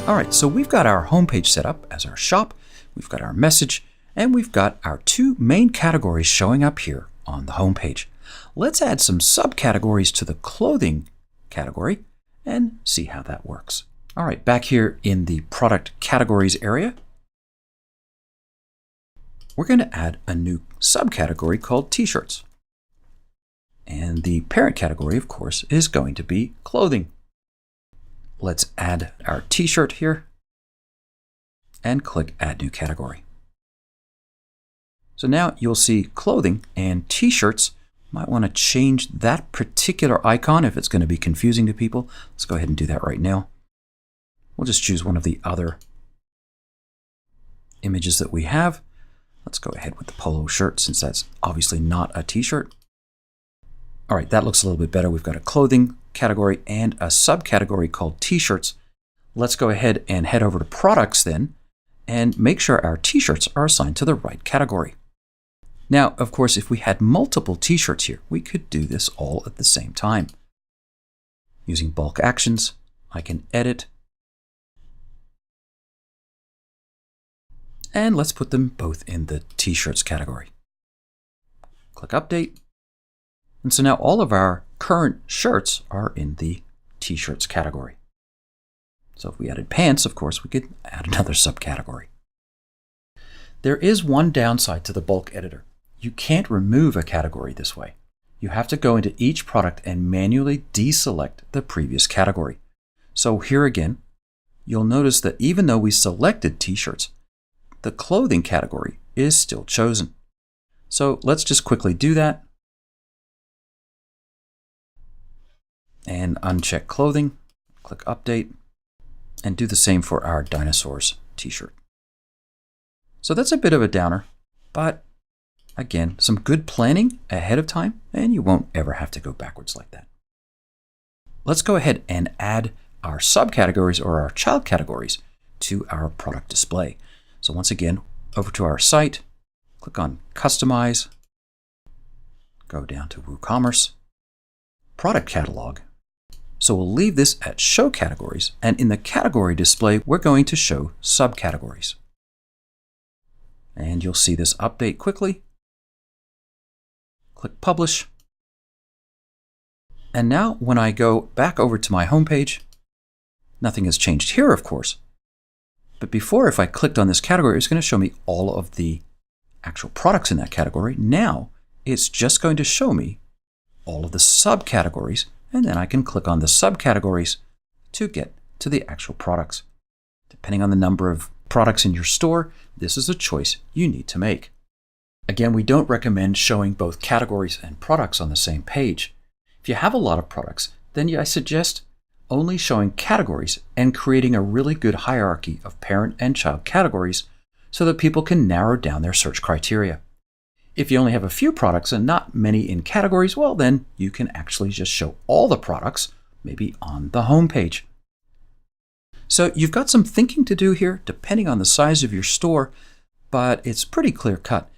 All right, so we've got our homepage set up as our shop, we've got our message, and we've got our two main categories showing up here on the homepage. Let's add some subcategories to the clothing category and see how that works. All right, back here in the product categories area, we're going to add a new subcategory called t-shirts. And the parent category, of course, is going to be clothing. Let's add our t-shirt here and click Add New Category. So now you'll see clothing and t-shirts. Might want to change that particular icon if it's going to be confusing to people. Let's go ahead and do that right now. We'll just choose one of the other images that we have. Let's go ahead with the polo shirt since that's obviously not a t-shirt. All right, that looks a little bit better. We've got a clothing category and a subcategory called t-shirts. Let's go ahead and head over to products then and make sure our t-shirts are assigned to the right category. Now, of course, if we had multiple t-shirts here, we could do this all at the same time. Using bulk actions, I can edit. And let's put them both in the t-shirts category. Click Update. And so now all of our current shirts are in the t-shirts category. So if we added pants, of course, we could add another subcategory. There is one downside to the bulk editor. You can't remove a category this way. You have to go into each product and manually deselect the previous category. So here again, you'll notice that even though we selected t-shirts, the clothing category is still chosen. So let's just quickly do that. And uncheck clothing, click Update, and do the same for our dinosaurs t-shirt. So that's a bit of a downer, but again, some good planning ahead of time, and you won't ever have to go backwards like that. Let's go ahead and add our subcategories or our child categories to our product display. So once again, over to our site, click on Customize, go down to WooCommerce, Product Catalog. So we'll leave this at Show Categories, and in the category display, we're going to show subcategories. And you'll see this update quickly. Click Publish. And now when I go back over to my homepage, nothing has changed here, of course. But before, if I clicked on this category, it's going to show me all of the actual products in that category. Now it's just going to show me all of the subcategories, and then I can click on the subcategories to get to the actual products. Depending on the number of products in your store, this is a choice you need to make. Again, we don't recommend showing both categories and products on the same page. If you have a lot of products, then I suggest only showing categories and creating a really good hierarchy of parent and child categories so that people can narrow down their search criteria. If you only have a few products and not many in categories, well, then you can actually just show all the products, maybe on the home page. So you've got some thinking to do here, depending on the size of your store, but it's pretty clear cut.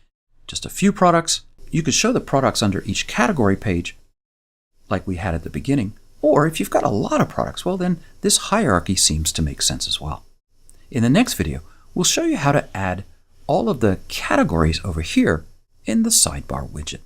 Just a few products. You could show the products under each category page, like we had at the beginning. Or if you've got a lot of products, well, then this hierarchy seems to make sense as well. In the next video, we'll show you how to add all of the categories over here in the sidebar widget.